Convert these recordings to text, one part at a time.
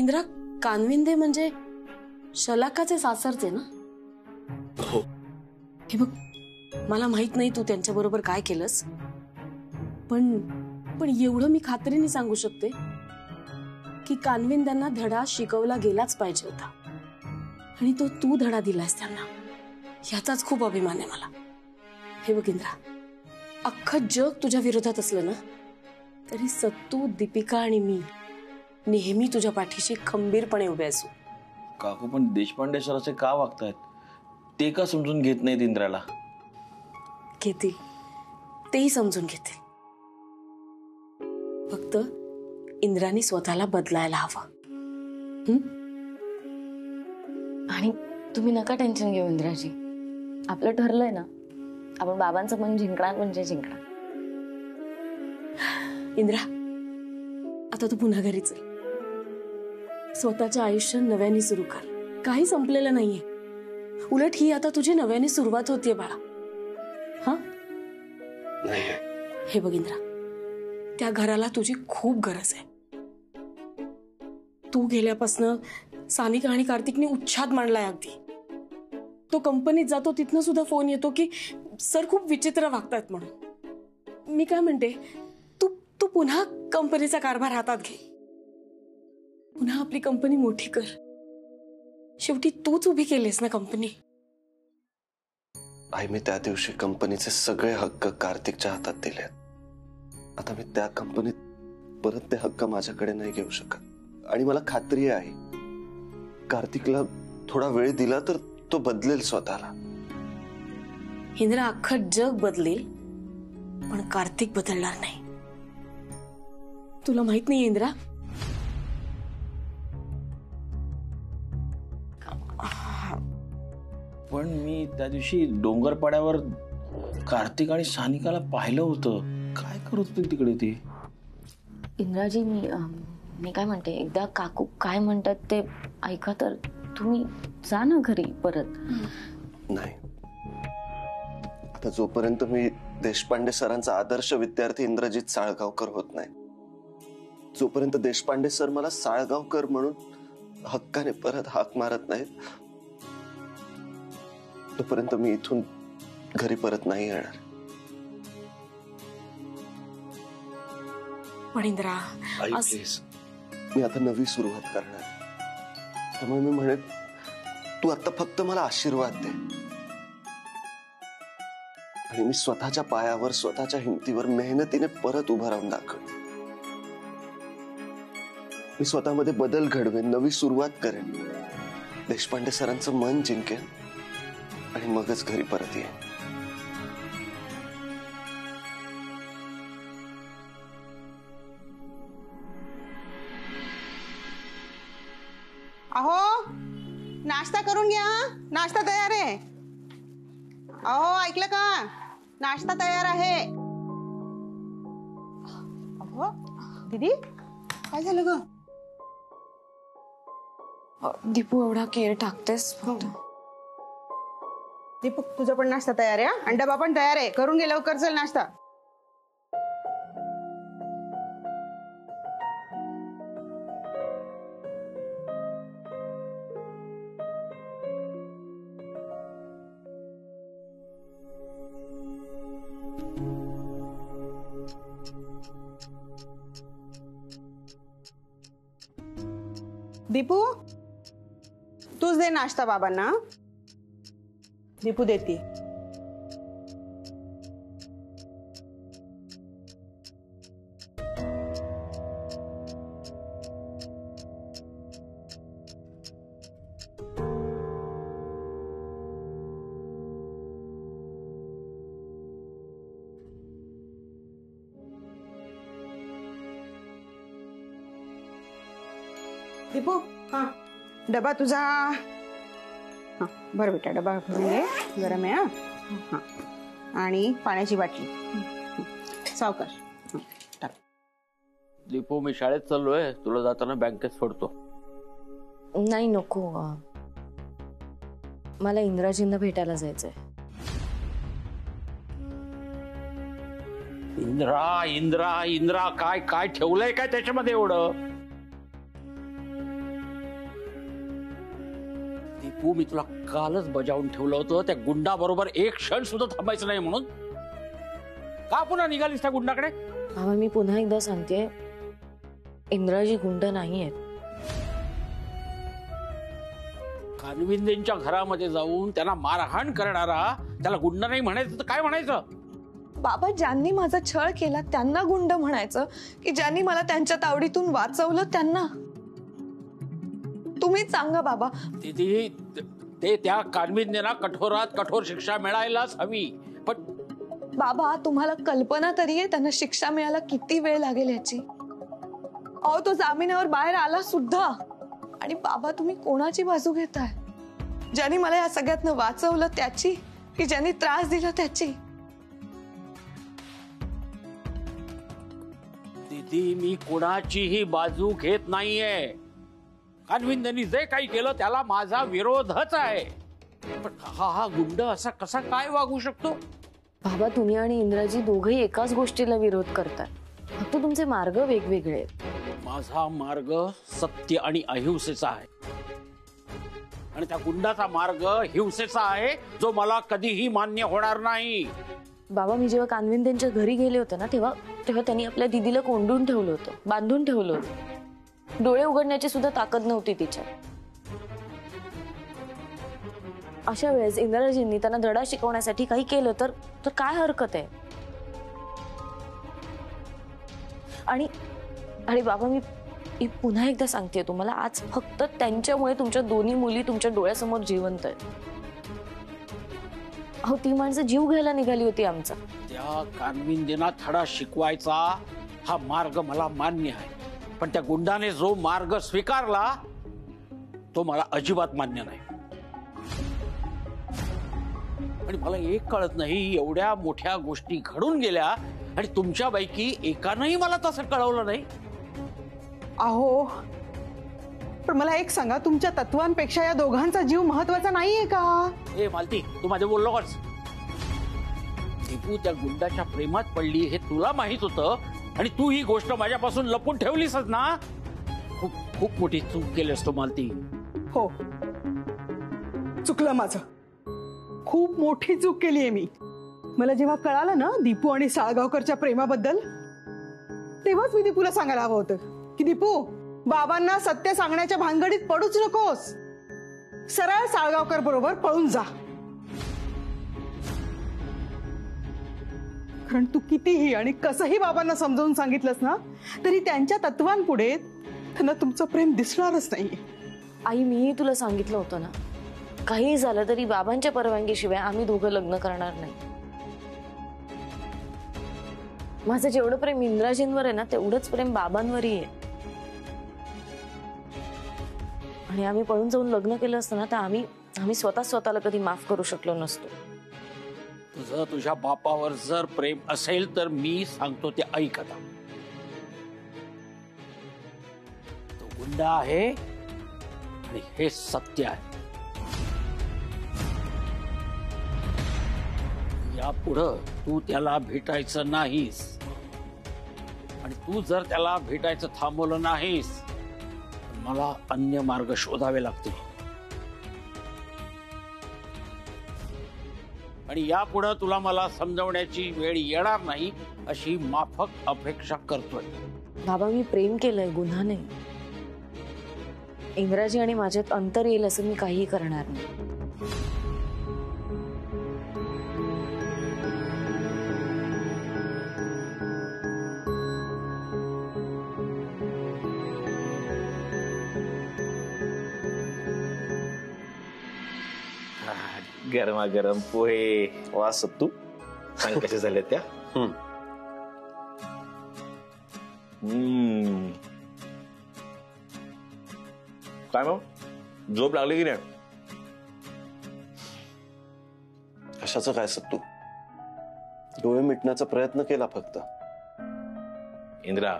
इंद्रा, कानविंदे म्हणजे शलाकाचे सासरचे ना? हो. हे बघ, मला माहित नाही तू त्यांच्या बरोबर काय केलंस, पण एवढं मी खात्रीने सांगू शकते की कानविंद्यांना धडा शिकवला गेलाच पाहिजे होता, आणि तो तू धडा दिलास त्यांना, याचाच खूप अभिमान आहे मला. हे बघ इंद्रा, अख्खं जग तुझ्या विरोधात असलं ना तरी सत्तू, दीपिका आणि मी नेहमी तुझ्या पाठीशी खंबीरपणे उभे असू. काकू, पण देशपांडे सर असे का वागतायत? ते का समजून घेत नाहीत इंद्राला? घेतील, तेही समजून घेतील. फक्त इंद्राने स्वतःला बदलायला हवं. आणि तुम्ही नका टेन्शन घेऊ इंद्राजी, आपलं ठरलंय ना, आपण बाबांचं मन जिंकणार म्हणजे जिंकणार. इंद्रा, आता तू पुन्हा घरी चल. स्वतःचं आयुष्य नव्याने सुरू कर. काही संपलेलं नाहीये, उलट ही आता तुझी नव्याने सुरुवात होतीये बाळा. हा, हे बघ इंद्रा, त्या घराला तुझी खूप गरज आहे. तू गेल्यापासनं सानिका आणि कार्तिकने उच्छाद मांडलाय अगदी. तो कंपनीत जातो, तिथनं सुद्धा फोन येतो की सर खूप विचित्र वागतायत म्हणून. मी काय म्हणते, तू पुन्हा कंपनीचा कारभार हातात घे, पुन्हा आपली कंपनी मोठी कर. शेवटी तूच उभी केलीस ना कंपनी. आई, मी त्या दिवशी कंपनीचे सगळे हक्क कार्तिकच्या हातात दिले. आता मी त्या कंपनीत परत ते हक्क माझ्याकडे नाही घेऊ शकत. आणि मला खात्री आहे कार्तिकला थोडा वेळ दिला तर तो बदलेल स्वतःला. इंद्रा, अख्खं जग बदलेल पण कार्तिक बदलणार नाही. तुला माहित नाही इंद्रा, पण मी त्या दिवशी डोंगरपाड्यावर कार्तिक आणि सानिकाला पाहिलं होतं. काय करत होते तिकडे ते? इंद्राजी, मी काय म्हणते, एकदा काकू काय म्हणतात ते ऐका तर. तुम्ही जा ना घरी परत. नाही, आता जोपर्यंत मी देशपांडे सरांचा आदर्श विद्यार्थी इंद्रजित साळगावकर होत नाही, जोपर्यंत देशपांडे सर मला साळगावकर म्हणून हक्काने परत हाक मारत नाहीत, तोपर्यंत मी इथून घरी परत नाही येणार. पण इंद्रा, आई प्लीज, मी आता नवी सुरुवात करणार, त्यामुळे मी म्हणेन तू आता फक्त मला आशीर्वाद दे, आणि मी स्वतःच्या पायावर, स्वतःच्या हिमतीवर मेहनतीने परत उभं राहून दाखव. मी स्वतःमध्ये बदल घडवेन, नवी सुरुवात करेन, देशपांडे सरांचं मन जिंकेन आणि मगच घरी परत येईन. अहो, नाश्ता करून घ्या, नाश्ता तयार आहे. अहो, ऐकलं का? नाश्ता तयार आहे. अहो दीदी, काय झालं ग? दीपू, एवढा केअर टाकतेस? दीपक, तुझा पण नाश्ता तयार आहे आणि डबा पण तयार आहे. करून घे लवकर, चल नाश्ता. दीपू, तूच दे नाश्ता बाबांना. दीपू देती. दीपू, हा डबा तुझा. हा, बरं बेटा, डबा भरून घे, गरम आहे. हा, आणि पाण्याची बाटली सावकाश टाक. दीपू, मी शाळेत चाललोय, तुला जाताना बँकेत सोडतो. नाही, नको, मला इंद्राजींना भेटायला जायचंय. इंद्रा इंद्रा इंद्रा, काय काय ठेवलंय काय त्याच्यामध्ये एवढं? दीपू, मी तुला कालच बजावून ठेवलं होतं त्या गुंडाबरोबर एक क्षण सुद्धा थांबायचं नाही म्हणून. का पुन्हा निघालीस त्या गुंडाकडे? बाबा मी पुन्हा एकदा सांगते, इंद्राजी गुंड नाही आहेत. कानविंदेंच्या घरामध्ये जाऊन त्यांना मारहाण करणारा त्याला गुंड नाही म्हणायचं तर काय म्हणायचं? बाबा, ज्यांनी माझा छळ केला त्यांना गुंड म्हणायचं की ज्यांनी मला त्यांच्या तावडीतून वाचवलं त्यांना? तुम्हीच सांगा बाबा. दीदी, ते त्या कानविंदेंना कठोरात कठोर शिक्षा मिळायलाच हवी. पण बाबा, तुम्हाला कल्पना तरी आहे त्यांना शिक्षा मिळायला किती वेळ लागेल याची? अहो, तो जामिनावर बाहेर आला सुद्धा. आणि बाबा, तुम्ही कोणाची बाजू घेताय? ज्यांनी मला या सगळ्यातनं वाचवलं त्याची की ज्यांनी त्रास दिला त्याची? दीदी, मी कोणाचीही बाजू घेत नाहीये. कानविंदेंनी जे काही केलं त्याला माझा विरोधच आहे. पण हा गुंड असा कसा काय वागू शकतो? बाबा, तुम्ही आणि इंद्राजी दोघंही एकाच गोष्टीला विरोध करताय, फक्त तुमचे मार्ग वेगवेगळे आहेत. माझा मार्ग सत्य आणि अहिंसेचा आहे आणि त्या गुंडाचा मार्ग हिंसेचा आहे, जो मला कधीही मान्य होणार नाही. बाबा, मी जेव्हा कानविंदेंच्या घरी गेले होते ना, तेव्हा त्यांनी आपल्या दिदीला कोंडून ठेवलं होतं, बांधून ठेवलं होतं. डोळे उघडण्याची सुद्धा ताकद नव्हती तिच्यात. अशा वेळेस इंद्राजींनी त्यांना धडा शिकवण्यासाठी काही केलं तर काय हरकत आहे? आणि बाबा, मी पुन्हा एकदा सांगते तुम्हाला, आज फक्त त्यांच्यामुळे तुमच्या दोन्ही मुली तुमच्या डोळ्यासमोर जिवंत आहेत. अहो, ती माणसं जीव घ्यायला निघाली होती आमचा. त्या कानविंदेंना धडा शिकवायचा हा मार्ग मला मान्य आहे, पण त्या गुंडाने जो मार्ग स्वीकारला तो मला अजिबात मान्य नाही. आणि मला एक कळत नाही, एवढ्या मोठ्या गोष्टी घडून गेल्या आणि तुमच्यापैकी एकानंही मला तसं कळवलं नाही. अहो, पण मला एक सांगा, तुमच्या तत्वांपेक्षा या दोघांचा जीव महत्वाचा नाहीये का? ए मालती, तू माझे बोललो कस? दीपू त्या गुंडाच्या प्रेमात पडली हे तुला माहित होतं आणि तू ही गोष्ट माझ्यापासून लपून ठेवलीसच ना. खूप खूप मोठी चूक केलीस तू मालती. हो, चुकलं माझं. खूप मोठी चूक केली आहे मी. मला जेव्हा कळालं ना दीपू आणि साळगावकरच्या प्रेमाबद्दल, तेव्हाच मी दीपूला सांगायला हवं होतं की दीपू, बाबांना सत्य सांगण्याच्या भानगडीत पडूच नकोस. सरळ साळगावकर बरोबर पळून जा. कारण तू कितीही आणि कसंही बाबांना समजावून सांगितलंस ना, तरी त्यांच्या तत्वांपुढे त्यांना तुमचं प्रेम दिसणारच नाही. आई, मीही तुला सांगितलं होतं ना, काही झालं तरी बाबांच्या परवानगीशिवाय आम्ही दोघं लग्न करणार नाही. माझं जेवढं प्रेम इंद्राजींवर आहे ना, तेवढंच प्रेम बाबांवरही आहे. आणि आम्ही पळून जाऊन लग्न केलं असतं ना, तर आम्ही स्वतःला कधी माफ करू शकलो नसतो. तुझं तुझ्या बापावर जर प्रेम असेल तर मी सांगतो ते ऐक आता. तो गुंडा आहे आणि हे सत्य आहे. यापुढं तू त्याला भेटायचं नाहीस आणि तू जर त्याला भेटायचं थांबवलं नाहीस, मला अन्य मार्ग शोधावे लागतील. आणि यापुढे तुला मला समजवण्याची वेळ येणार नाही अशी माफक अपेक्षा करतोय. बाबा, मी प्रेम केलंय, गुन्हा नाही. इंद्राजी आणि माझ्यात अंतर येईल असं मी काहीही करणार नाही. गरमागरम पोहे. वा सत्तू, सांग कसे झाले त्या? काय मग, झोप लागली की नाही? कशाचं काय सत्तू, डोळे मिटण्याचा प्रयत्न केला फक्त. इंद्रा,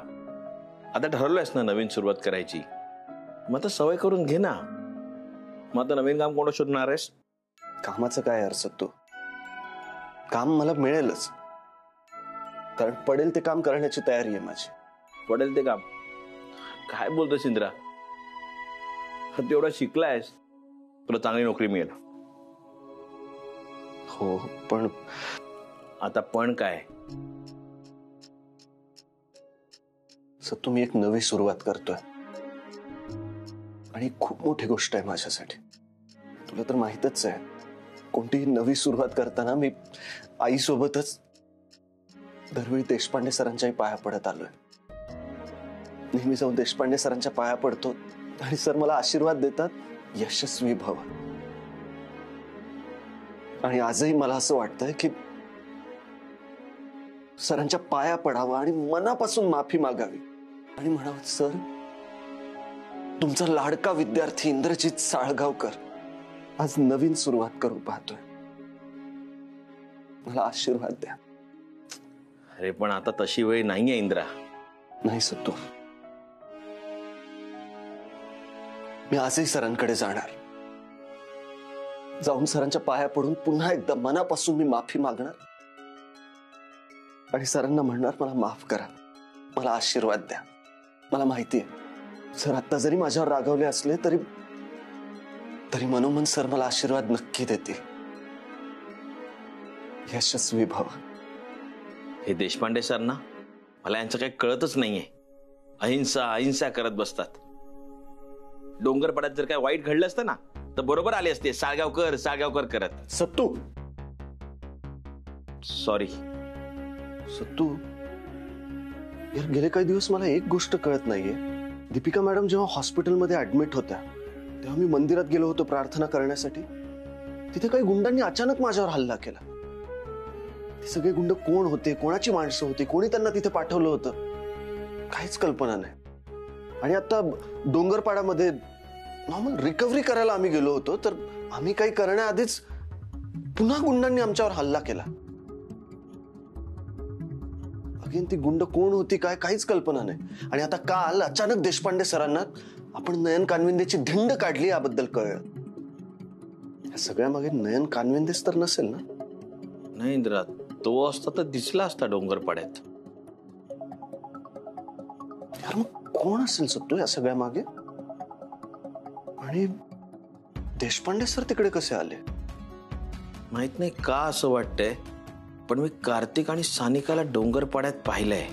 आता ठरवलंयस ना नवीन सुरुवात करायची, मग आता सवय करून घे ना. मग आता नवीन काम कोण शोधणार आहेस? कामाचं काय यार सत्तू, काम मला मिळेलच, कारण पडेल ते काम करण्याची तयारी आहे माझी. पडेल ते काम? काय बोलतोस इंद्रा? तेवढा शिकलायस, तुला चांगली नोकरी मिळेल. हो, पण आता पण काय? सर, तुम्ही एक नवी सुरुवात करतोय आणि खूप मोठी गोष्ट आहे माझ्यासाठी. तुला तर माहितच आहे, कोणतीही नवी सुरुवात करताना मी आईसोबतच दरवेळी देशपांडे सरांच्याही पाया पडत आलोय. नेहमी जाऊन देशपांडे सरांच्या पाया पडतो आणि सर मला आशीर्वाद देतात, यशस्वी भव. आणि आजही मला असं वाटतंय की सरांच्या पाया पडावं आणि मनापासून माफी मागावी आणि म्हणावं, सर, तुमचा लाडका विद्यार्थी इंद्रजित साळगावकर आज नवीन सुरुवात करू पाहतोय. मला आशीर्वाद द्या. अरे पण आता तशी वेळ नाहीये इंद्रा. नाही सत्तू, मी आजही सरांकडे जाणार. जाऊन सरांच्या पाया पडून पुन्हा एकदा मनापासून मी माफी मागणार आणि सरांना म्हणणार, मला माफ करा, मला आशीर्वाद द्या. मला माहितीये सर आता जरी माझ्यावर रागावले असले तरी मनोमन सर मला आशीर्वाद नक्की देतील. यशस्वी भव. हे देशपांडे सर ना, मला यांचं काही कळतच नाहीये. अहिंसा अहिंसा करत बसतात. डोंगरपाड्यात जर काय वाईट घडलं असतं ना तर बरोबर आले असते साळगावकर साळगावकर करत. सत्तू, सॉरी. सत्तू यार, गेले काही दिवस मला एक गोष्ट कळत नाहीये. दीपिका मॅडम जेव्हा हॉस्पिटलमध्ये ऍडमिट होत्या तेव्हा मी मंदिरात गेलो होतो प्रार्थना करण्यासाठी. तिथे काही गुंडांनी अचानक माझ्यावर हल्ला केला. ते सगळे गुंड कोण होते, कोणाची माणसं होती, कोणी त्यांना तिथे पाठवलं होतं, काहीच कल्पना नाही. आणि आता डोंगरपाड्यामध्ये नॉर्मल रिकव्हरी करायला आम्ही गेलो होतो तर आम्ही काही करण्याआधीच पुन्हा गुंडांनी आमच्यावर हल्ला केला. अगेन ती गुंड कोण होती काय काहीच कल्पना नाही. आणि आता काल अचानक देशपांडे सरांना आपण नयन कानविंदेची धिंड काढली याबद्दल कळलं. या सगळ्या मागे नयन कानविंदेच तर नसेल ना? नाही इंद्रा, तो असता तर दिसला असता डोंगरपाड्यात. यार मग कोण असेल सत्तू या सगळ्या मागे? आणि देशपांडे सर तिकडे कसे आले? माहित नाही का असं वाटतंय, पण मी कार्तिक आणि सानिकाला डोंगरपाड्यात पाहिलंय.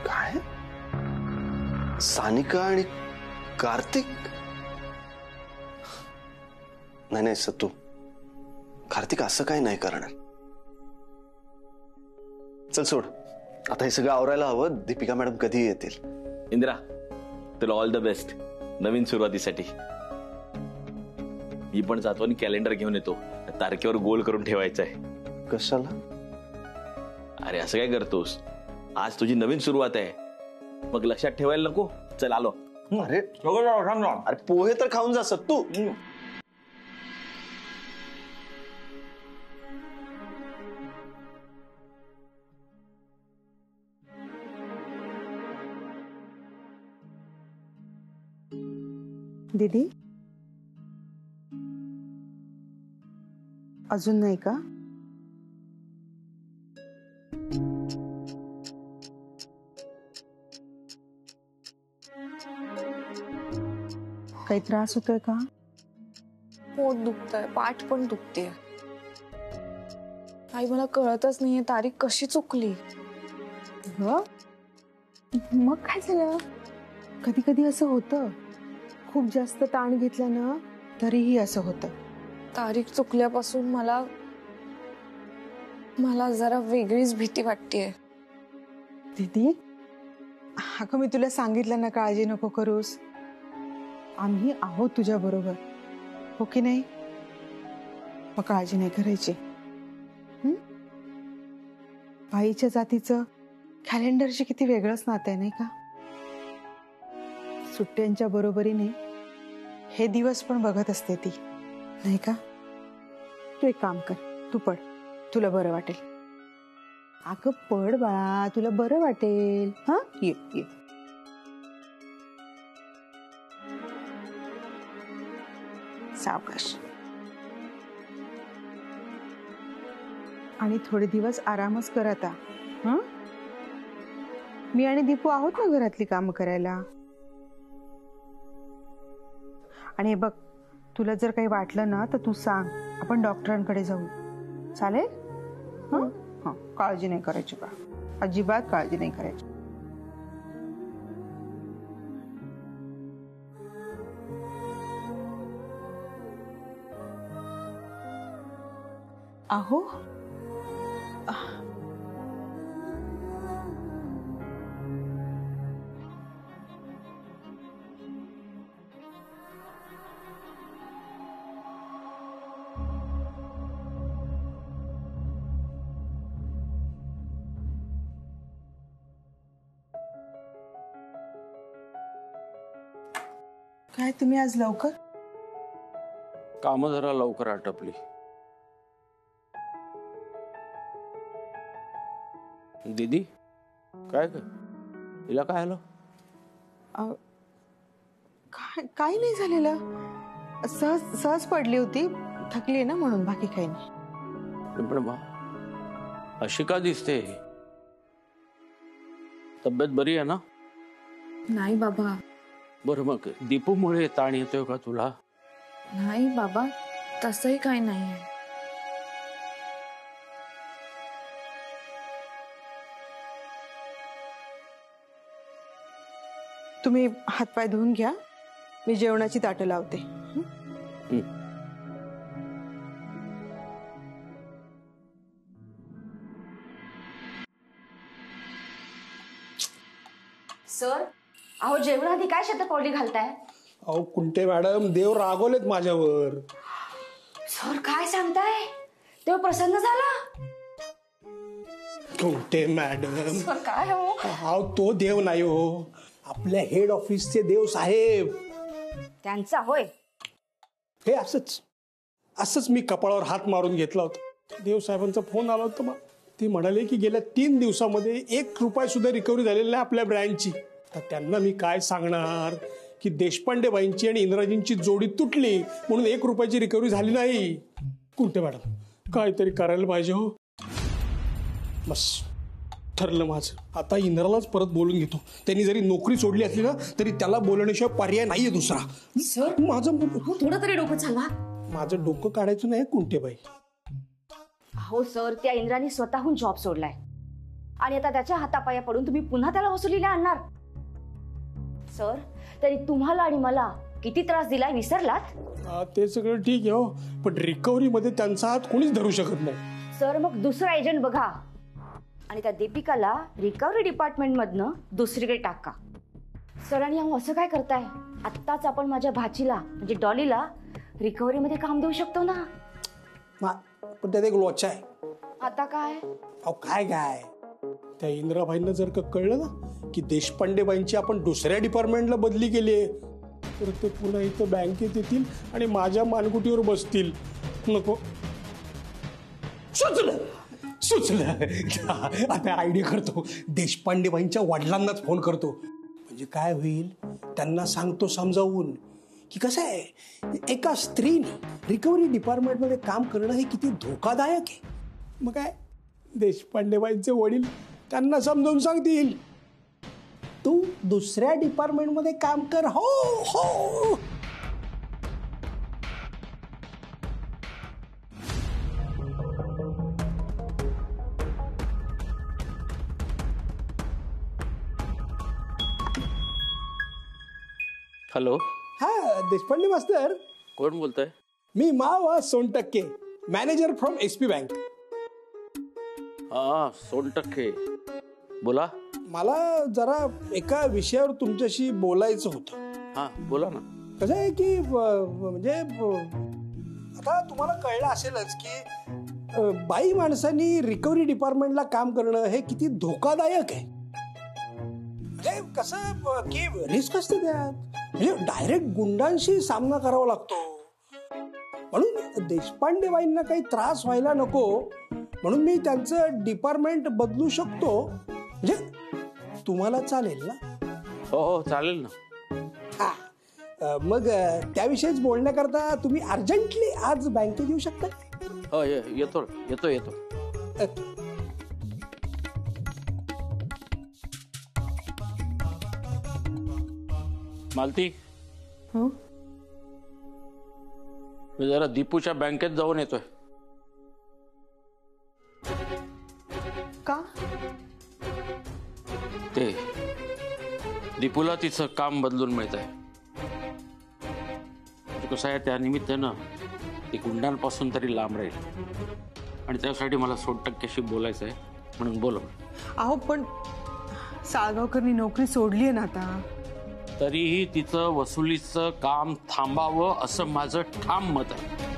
काय? सानिका आणि कार्तिक? नाही नाही सत्तू, कार्तिक असं काही नाही करणार. चल सोड, आता हे सगळं आवरायला हवं. दीपिका मॅडम कधी येतील? इंद्रा, तुला ऑल द बेस्ट नवीन सुरुवातीसाठी. मी पण जातो आणि कॅलेंडर घेऊन येतो. तारखेवर गोल करून ठेवायचं आहे. कशाला? अरे असं काय करतोस, आज तुझी नवीन सुरुवात आहे, मग लक्षात ठेवायला नको. चल आलो. अरे अरे पोहे तर खाऊन जा सत्तू. दीदी, अजून नाही का? काही त्रास होतोय का? पोट दुखतंय, पाठ पण दुखतेय. आई, मला कळतच नाहीये तारीख कशी चुकली. मग काय झालं? कधी कधी असं होतं, खूप जास्त ताण घेतल्यानं तरीही असं होतं. तारीख चुकल्यापासून मला जरा वेगळीच भीती वाटतेय. दीदी, अगं मी तुला सांगितलं ना, काळजी नको करूस. आम्ही आहोत तुझ्या बरोबर, हो की नाही? मग काळजी नाही करायची. बाईच्या जातीचं कॅलेंडरशी किती वेगळंच नातं आहे नाही का? सुट्ट्यांच्या बरोबरीने हे दिवस पण बघत असते ती, नाही का? तू एक काम कर, तू पड, तुला बरं वाटेल. अगं पड बाळा, तुला बरं वाटेल. हा, ये ये. सावकाश. आणि थोडे दिवस आरामच कर आता. हं? मी आणि दीपू आहोत ना घरातली कामं करायला. आणि हे बघ, तुला जर काही वाटलं ना तर तू सांग, आपण डॉक्टरांकडे जाऊ. चालेल? हं? हं, काळजी नाही करायची का, अजिबात काळजी नाही करायची. अहो, काय तुम्ही आज लवकर? कामं जरा लवकर आटपली. दीदी काय ग, हिला काय आलं? काही नाही झालेलं, सहज सहज पडली होती, थकली ना म्हणून, बाकी काही नाही. पण बा, अशी का दिसते? तब्येत बरी आहे ना? नाही बाबा. बरं मग दीपूमुळे ताण येतोय का तुला? नाही बाबा, तसंही काही नाहीये. तुम्ही हातपाय धुवून घ्या, मी जेवणाची ताटं लावते. सर, अहो जेवणाआधी काय शतपावली घालताय? अहो कुंटे मॅडम, देव रागवलेत माझ्यावर. सर काय सांगताय? देव प्रसन्न झाला? कुंटे मॅडम, सर काय हो? अहो तो देव नाही हो, आपल्या हेड ऑफिसचे देव साहेब. त्यांचा होय? हे असंच मी कपाळावर हात मारून घेतला होता. देव साहेबांचा फोन आला होता मला. ते म्हणाले की गेल्या 3 दिवसामध्ये 1 रुपया सुद्धा रिकव्हरी झालेली नाही आपल्या ब्रँडची. तर त्यांना मी काय सांगणार की देशपांडे बाईंची आणि इंद्राजींची जोडी तुटली म्हणून 1 रुपयाची रिकव्हरी झाली नाही. कुंटे मॅडम, काहीतरी करायला पाहिजे हो. बस ठरलं माझं, आता इंद्रालाच परत बोलून घेतो. त्यांनी जरी नोकरी सोडली असली ना तरी त्याला बोलण्याशिवाय पर्याय नाहीये दुसरा. सर माझं थोडं तरी डोकं चालवा. माझं डोकं काढायचं नाही कुंटेबाई. हो सर, त्या इंद्राने स्वतःहून जॉब सोडलाय आणि आता त्याच्या हातापाया पडून तुम्ही पुन्हा त्याला वसुलीला आणणार. सर, तरी तुम्हाला आणि मला किती त्रास दिलाय विसरलात? ते सगळं ठीक आहे हो, पण रिकव्हरी मध्ये त्यांचा हात कोणीच धरू शकत नाही. सर मग दुसरा एजंट बघा आणि त्या दीपिकाला रिकव्हरी डिपार्टमेंट मधनं दुसरीकडे टाका. सर आणि असं काय करताय? आत्ताच आपण माझ्या भाचीला म्हणजे डॉलीला रिकव्हरी मध्ये काम देऊ शकतो ना. पण त्यात एक लोचा आहे. आता काय? अहो काय त्या इंद्राबाईंना जर का कळलं ना की देशपांडेबाईंची आपण दुसऱ्या डिपार्टमेंटला बदली केली आहे तर ते पुन्हा इथं बँकेत येतील आणि माझ्या मानगुटीवर बसतील. नको. सुचलं आता आयडिया करतो, देशपांडेबाईंच्या वडिलांनाच फोन करतो. म्हणजे काय होईल, त्यांना सांगतो समजावून की कसं आहे, एका स्त्रीने रिकव्हरी डिपार्टमेंटमध्ये काम करणं हे किती धोकादायक आहे. मग काय, देशपांडेबाईंचे वडील त्यांना समजावून सांगतील, तू दुसऱ्या डिपार्टमेंटमध्ये काम कर. हो हो. हॅलो. हा देशपांडे मास्तर. कोण बोलतोय? मी मावा Sontakke, manager from SP bank. हा सोनटक्के, बोला. मला जरा एका विषयावर तुमच्याशी बोलायचं होतं. हा बोला ना. कसं आहे की म्हणजे आता तुम्हाला कळलं असेलच की बाई माणसांनी रिकव्हरी डिपार्टमेंटला काम करणं हे किती धोकादायक आहे. म्हणजे कसं की रिस्क असते त्यात, म्हणजे डायरेक्ट गुंडांशी सामना करावा लागतो. म्हणून देशपांडेबाईंना काही त्रास व्हायला नको म्हणून मी त्यांचं डिपार्टमेंट बदलू शकतो. म्हणजे तुम्हाला चालेल ना? हो चालेल ना. हा, मग त्याविषयीच बोलण्याकरता तुम्ही अर्जंटली आज बँकेत येऊ शकता? हो येतो. मालती, हो मी जरा दीपूच्या बँकेत जाऊन येतोय. का? ते दीपूला तिचं काम बदलून मिळत आहे. कसं आहे, त्या निमित्तानं ती गुंडांपासून तरी लांब राहील आणि त्यासाठी मला 100% बोलायचं आहे म्हणून बोलव. अहो पण साळगावकरनी नोकरी सोडली आहे ना आता. तरीही तिचं वसुलीचं काम थांबावं असं माझं ठाम मत आहे.